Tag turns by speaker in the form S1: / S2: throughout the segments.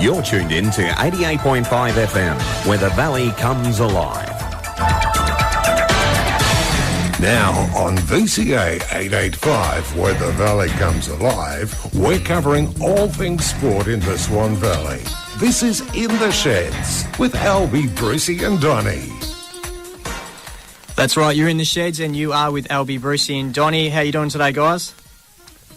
S1: You're tuned in to 88.5 FM, where the Valley comes alive.
S2: Now on VCA 885, where the Valley comes alive, we're covering all things sport in the Swan Valley. This is In the Sheds with Albie, Brucey and Donnie.
S3: That's right, you're in the Sheds and you are with Albie, Brucey and Donnie. How you doing today, guys?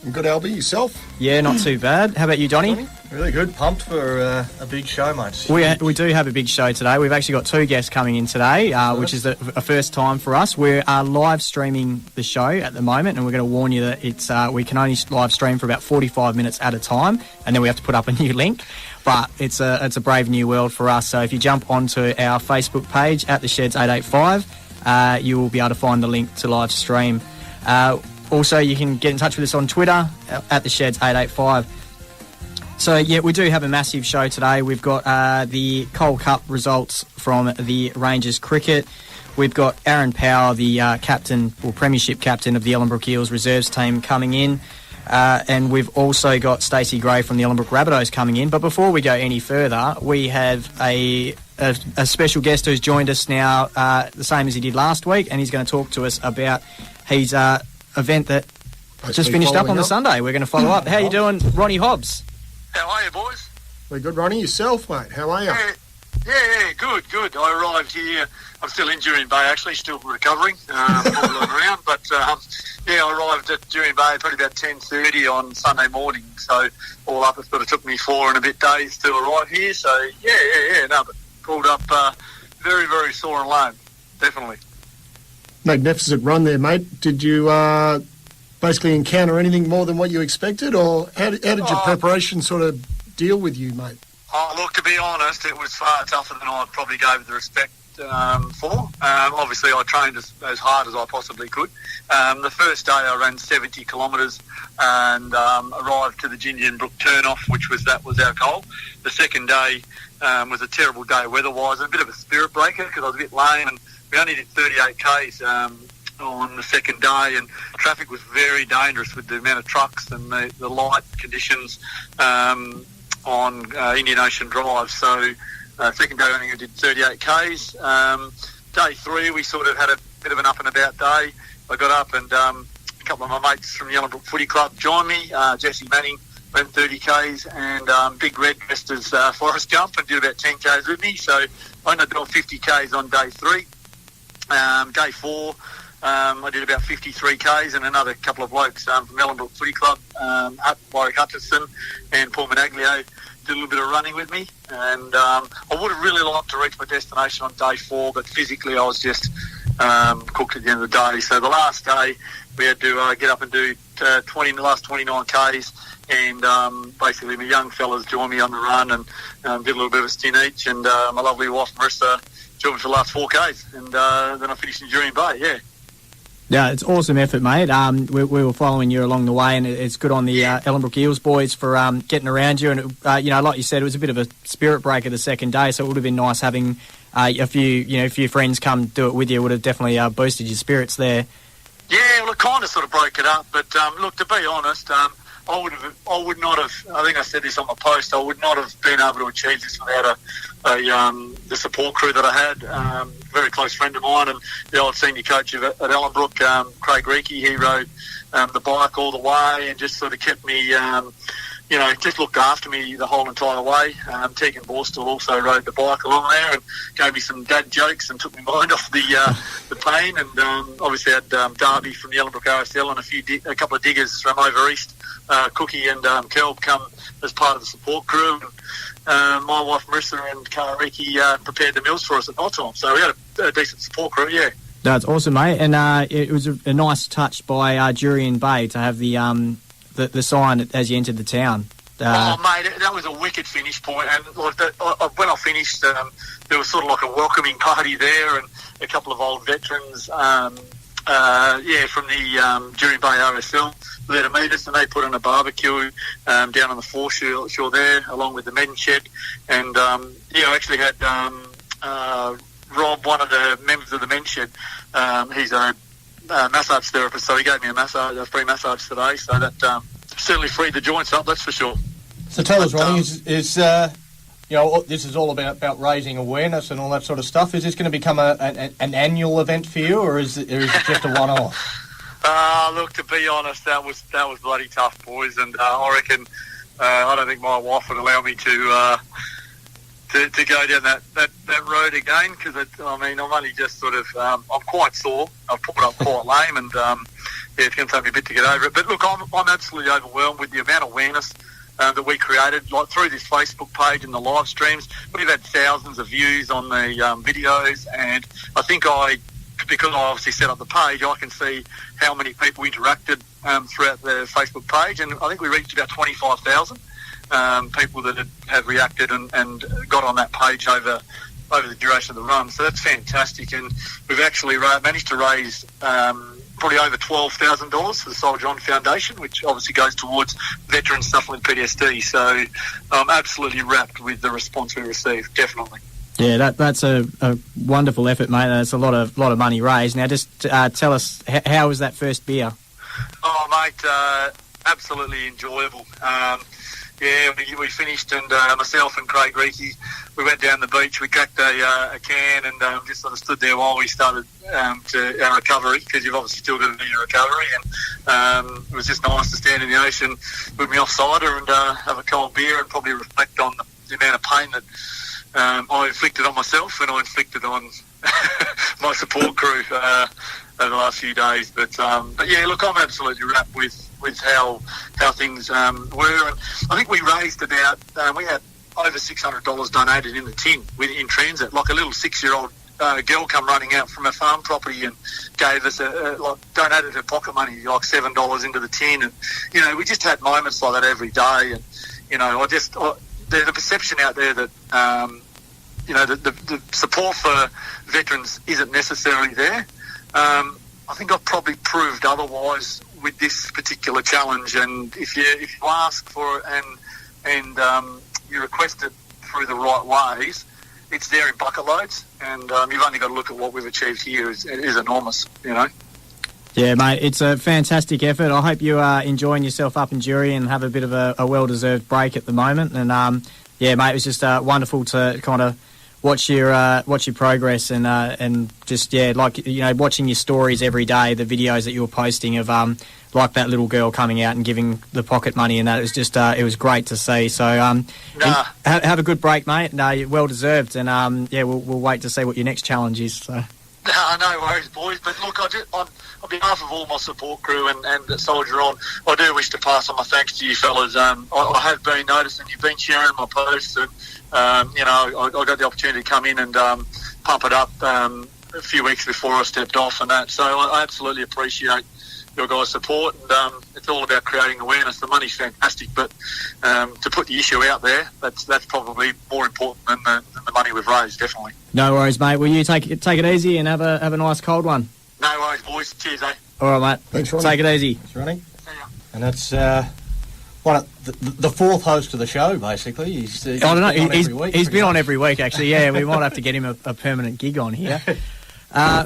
S4: I'm good, Albie. Yourself?
S3: Yeah, not too bad. How about you, Donnie?
S5: Really good. Pumped for a big show, mate.
S3: We do have a big show today. We've actually got two guests coming in today, which is a first time for us. We're live streaming the show at the moment, and we're going to warn you that it's we can only live stream for about 45 minutes at a time, and then we have to put up a new link. But it's a brave new world for us. So if you jump onto our Facebook page at the Sheds 885, you will be able to find the link to live stream. Also, you can get in touch with us on Twitter at the Sheds 885. So, yeah, we do have a massive show today. We've got the Cole Cup results from the Rangers cricket. We've got Aaron Power, the captain, or premiership captain of the Ellenbrook Eels reserves team coming in. And we've also got Stacey Gray from the Ellenbrook Rabbitohs coming in. But before we go any further, we have a special guest who's joined us now, the same as he did last week, and he's going to talk to us about his event that just finished up on the Sunday. We're going to follow up. How you doing, Ronnie Hobbs?
S6: How are you, boys?
S4: Very good, Ronnie. Yourself, mate? How are you?
S6: Yeah, good. I arrived here. I'm still in Jurien Bay, actually, still recovering, hobbling around. But, I arrived at Jurien Bay probably about 10:30 on Sunday morning. So, all up, it sort of took me 4 and a bit days to arrive here. So, but pulled up very, very sore and lame, definitely.
S4: Magnificent run there, mate. Did you basically encounter anything more than what you expected, or how did your preparation sort of deal with you, mate?
S6: Oh, look, to be honest, it was far tougher than I probably gave it the respect for. Obviously, I trained as hard as I possibly could. The first day I ran 70 kilometres and arrived to the Gingin Brook turn-off, that was our goal. The second day was a terrible day weather-wise, and a bit of a spirit breaker because I was a bit lame, and we only did 38 Ks on the second day, and traffic was very dangerous with the amount of trucks and the light conditions on Indian Ocean Drive. So second day only did 38 Ks. Day 3 we sort of had a bit of an up and about day. I got up and a couple of my mates from the Ellenbrook Footy Club joined me. Jesse Manning went 30 Ks, and Big Red dressed as Forrest Gump and did about 10 Ks with me. So I ended up doing 50 Ks on day 3. Day 4, I did about 53 Ks, and another couple of blokes from Ellenbrook Footy Club, Warwick Hutchison and Paul Managlio, did a little bit of running with me. And I would have really liked to reach my destination on day 4, but physically I was just cooked at the end of the day. So the last day we had to get up and do the last 29 Ks, and basically my young fellas joined me on the run and did a little bit of a stint each, and my lovely wife Marissa joined me for the last 4 Ks, and then I finished in Jurien Bay,
S3: Yeah, it's awesome effort, mate. We were following you along the way, and it's good on the Ellenbrook Eels boys for getting around you. And, like you said, it was a bit of a spirit breaker the second day, so it would have been nice having a few friends come do it with you. It would have definitely boosted your spirits there.
S6: Yeah, well, it kind of sort of broke it up. But, look, to be honest, I would not have, I think I said this on my post, I would not have been able to achieve this without the support crew that I had. Very close friend of mine, and the old senior coach at Ellenbrook, Craig Reiki. He rode the bike all the way and just sort of kept me, just looked after me the whole entire way. Tegan Borstel also rode the bike along there and gave me some dad jokes and took my mind off the pain. And obviously had Darby from the Ellenbrook RSL and a couple of diggers from over east, Cookie and Kel, come as part of the support crew. And my wife Marissa and Kariki prepared the meals for us at night time. So we had a decent support crew, yeah.
S3: That's awesome, mate. And it was a nice touch by Jurien Bay to have the sign as you entered the town.
S6: Mate, that was a wicked finish point. And like when I finished, there was sort of like a welcoming party there, and a couple of old veterans, from the Jurien Bay RSL there to meet us, and they put on a barbecue down on the foreshore there, along with the men's shed. And I actually had Rob, one of the members of the men's shed. He's a massage therapist, so he gave me a free massage today. So that certainly freed the joints up, that's for sure.
S5: So tell us, Ronnie, is this is all about raising awareness and all that sort of stuff. Is this going to become an annual event for you, or is it just a one-off?
S6: Look, to be honest, that was bloody tough, boys, and I reckon I don't think my wife would allow me to go down that road again, because I'm only just sort of I'm quite sore. I've pulled up quite lame, and it's going to take me a bit to get over it. But look, I'm absolutely overwhelmed with the amount of awareness that we created, like through this Facebook page and the live streams. We've had thousands of views on the videos, and I think because I obviously set up the page, I can see how many people interacted throughout the Facebook page, and I think we reached about 25,000 people that have reacted and got on that page over the duration of the run. So that's fantastic, and we've actually managed to raise probably over $12,000 for the Soldier On Foundation, which obviously goes towards veterans suffering PTSD. So I'm absolutely wrapped with the response we received, definitely.
S3: Yeah, that's a wonderful effort, mate. That's a lot of money raised. Now, just tell us, how was that first beer?
S6: Oh, mate, absolutely enjoyable. We finished, and myself and Craig Reekie, we went down the beach. We cracked a can and just sort of stood there while we started to our recovery, because you've obviously still got to do your recovery. And it was just nice to stand in the ocean with my off-cider and have a cold beer and probably reflect on the amount of pain that I inflicted on myself and I inflicted on my support crew over the last few days. But yeah, look, I'm absolutely wrapped with how things were. And I think we raised about, we had over $600 donated in the tin in transit. Like a little 6-year-old girl come running out from a farm property and gave us donated her pocket money, like $7 into the tin. And, we just had moments like that every day. And, there's a perception out there that, the support for veterans isn't necessarily there. I think I've probably proved otherwise with this particular challenge. And if you ask for it and you request it through the right ways, it's there in bucket loads. And you've only got to look at what we've achieved here. It is enormous,
S3: Yeah, mate, it's a fantastic effort. I hope you are enjoying yourself up in Jury and have a bit of a well-deserved break at the moment. And yeah, mate, it was just wonderful to kind of watch your progress and just watching your stories every day, the videos that you were posting of like that little girl coming out and giving the pocket money, and that it was just it was great to see. So have a good break, mate. No, you're well deserved, and we'll wait to see what your next challenge is. So.
S6: No worries, boys. But look, on behalf of all my support crew and the Soldier On, I do wish to pass on my thanks to you fellas. I have been noticing you've been sharing my posts, and I got the opportunity to come in and pump it up a few weeks before I stepped off and that. So I absolutely appreciate your guys' support, and it's all about creating awareness. The money's fantastic, but to put the issue out there, that's probably more important than the money we've raised, definitely. No
S3: worries, mate. Will you take it easy and have a nice cold one?
S6: No worries, boys. Cheers, eh?
S3: All right, mate.
S4: Thanks, Ronnie.
S3: Take it easy.
S5: Thanks, Ronnie. And that's the fourth host of the show, basically. He's
S3: been on every week, actually. Yeah, we might have to get him a permanent gig on here.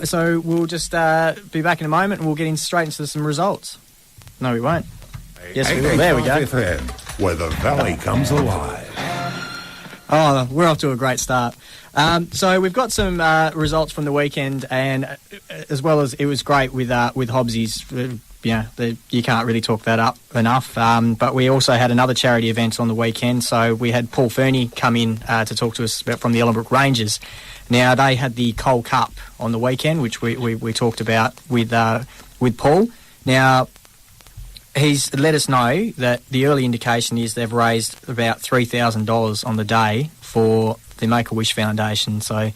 S3: So we'll just be back in a moment, and we'll get straight into some results. No, we won't. Yes, we will. There we go.
S2: FM, where the valley comes alive.
S3: Oh, we're off to a great start. So we've got some results from the weekend, and as well as it was great with Hobbsies. You can't really talk that up enough. But we also had another charity event on the weekend. So we had Paul Fernie come in to talk to us from the Ellenbrook Rangers. Now, they had the Coal Cup on the weekend, which we talked about with Paul. Now, he's let us know that the early indication is they've raised about $3,000 on the day for the Make-A-Wish Foundation. So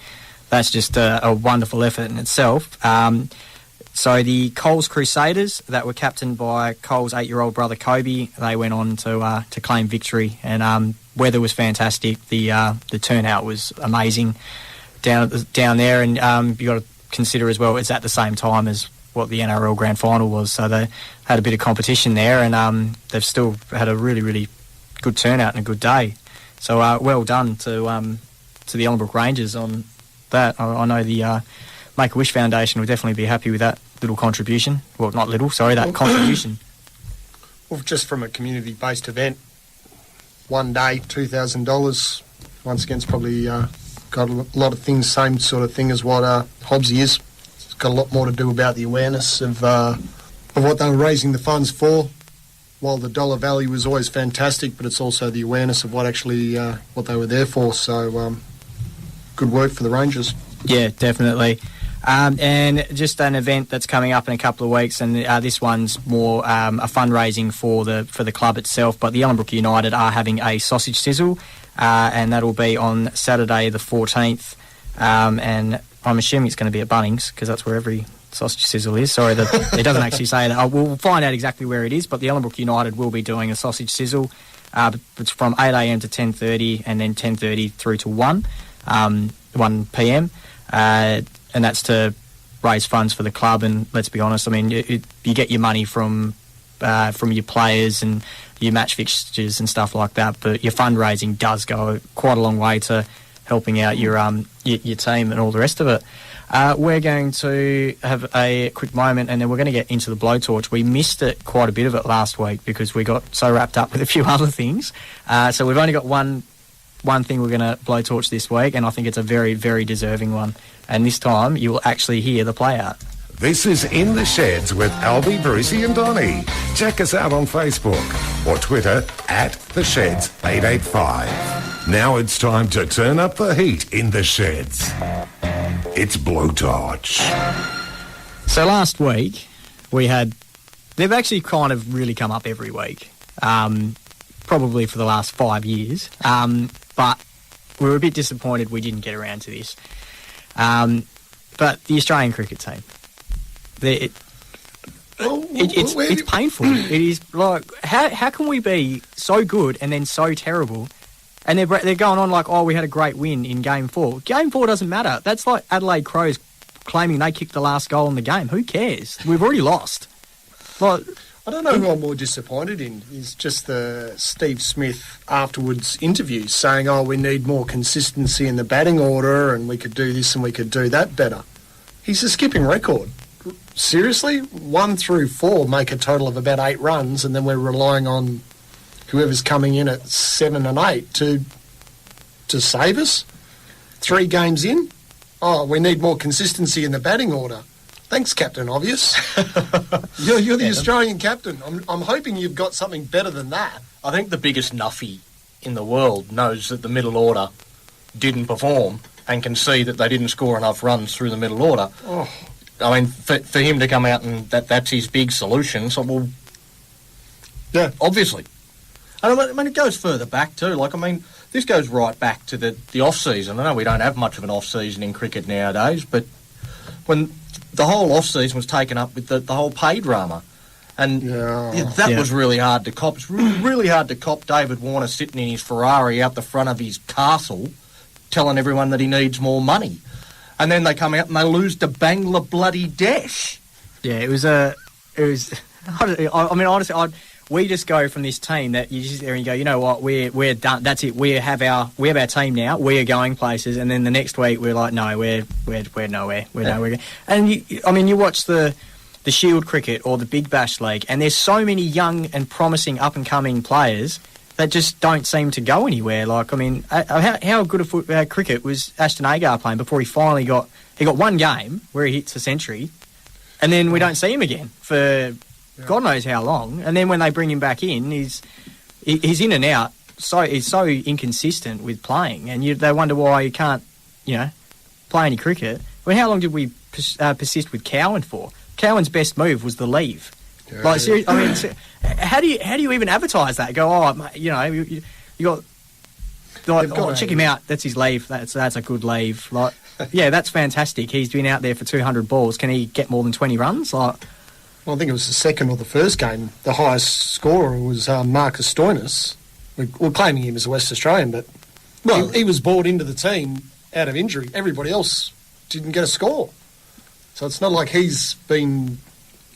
S3: that's just a wonderful effort in itself. So the Coles Crusaders, that were captained by Cole's 8-year-old brother Kobe, they went on to claim victory. And weather was fantastic. The turnout was amazing down there, and you got to consider as well it's at the same time as what the NRL Grand Final was, so they had a bit of competition there, and they've still had a really, really good turnout and a good day. So well done to the Ellenbrook Rangers on that. I know the Make-A-Wish Foundation will definitely be happy with that little contribution. Well, not little, sorry, that contribution.
S4: Well, just from a community-based event, one day, $2,000. once again, it's probably got a lot of things, same sort of thing as what Hobbsy is. It's got a lot more to do about the awareness of what they were raising the funds for. While the dollar value was always fantastic, but it's also the awareness of what actually what they were there for. So good work for the Rangers.
S3: Yeah, definitely. And just an event that's coming up in a couple of weeks, and this one's more a fundraising for the club itself. But the Ellenbrook United are having a sausage sizzle, and that'll be on Saturday the 14th. And I'm assuming it's going to be at Bunnings because that's where every sausage sizzle is. Sorry, it doesn't actually say that. We'll find out exactly where it is, but the Ellenbrook United will be doing a sausage sizzle. It's from 8 a.m. to 10:30, and then 10:30 through to 1 p.m. And that's to raise funds for the club. And let's be honest, I mean, you get your money from your players and your match fixtures and stuff like that, but your fundraising does go quite a long way to helping out your team and all the rest of it. We're going to have a quick moment, and then we're going to get into the blowtorch. We missed it, quite a bit of it last week, because we got so wrapped up with a few other things. So we've only got one thing we're going to blowtorch this week, and I think it's a very, very deserving one. And this time, you will actually hear the play out.
S2: This is In the Sheds with Albie, Brucey and Donny. Check us out on Facebook or Twitter @TheSheds885. Now it's time to turn up the heat in the sheds. It's blowtorch.
S3: So last week, they've actually kind of really come up every week, probably for the last 5 years, but we were a bit disappointed we didn't get around to this. But the Australian cricket team, it's painful. It is like, how can we be so good and then so terrible? And they're going on like, oh, we had a great win in Game 4. Game 4 doesn't matter. That's like Adelaide Crows claiming they kicked the last goal in the game. Who cares? We've already lost. Like,
S4: I don't know who I'm more disappointed in. Is just the Steve Smith afterwards interviews saying, oh, we need more consistency in the batting order and we could do this and we could do that better. He's a skipping record. Seriously? 1 through 4 make a total of about 8 runs, and then we're relying on whoever's coming in at 7 and 8 to save us. 3 games in, oh, we need more consistency in the batting order. Thanks, Captain Obvious. You're the Australian captain. I'm hoping you've got something better than that.
S5: I think the biggest nuffy in the world knows that the middle order didn't perform and can see that they didn't score enough runs through the middle order.
S4: Oh.
S5: I mean, for him to come out and that's his big solution, so, well,
S4: yeah,
S5: obviously. And I mean, it goes further back too. Like, I mean, this goes right back to the off-season. I know we don't have much of an off-season in cricket nowadays, but when the whole off-season was taken up with the whole pay drama, and that was really hard to cop. It's really hard to cop David Warner sitting in his Ferrari out the front of his castle telling everyone that he needs more money. And then they come out and they lose to Bangladesh.
S3: Yeah, it was. I mean, honestly, we just go from this team that you sit there and you go, you know what, we're done. That's it. We have our team now. We are going places. And then the next week we're like, no, we're nowhere. We're nowhere. And you watch the Shield cricket or the Big Bash League, and there's so many young and promising up and coming players that just don't seem to go anywhere. Like, I mean, how good a cricket was Ashton Agar playing before he finally got one game where he hits a century, and then we don't see him again for God knows how long. And then when they bring him back in, he's in and out. So he's so inconsistent with playing, and they wonder why he can't, play any cricket. I mean, how long did we persist with Cowan for? Cowan's best move was the leave. Yeah. Like, seriously, I mean, how do you even advertise that? Go, you got, like, check him out. That's his leave. That's a good leave. Like, yeah, that's fantastic. He's been out there for 200 balls. Can he get more than 20 runs? Like,
S4: well, I think it was the second or the first game. The highest scorer was Marcus Stoinis. We're claiming him as a West Australian, but he was brought into the team out of injury. Everybody else didn't get a score. So it's not like he's been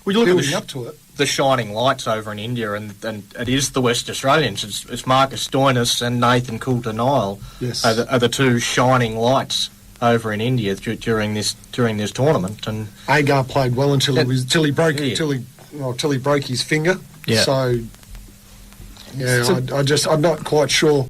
S4: building up to it.
S5: The shining lights over in India, and it is the West Australians. It's Marcus Stoinis and Nathan Coulter-Nile are the two shining lights over in India during this tournament. And
S4: Agar played well until he broke his finger.
S3: Yeah.
S4: So I'm not quite sure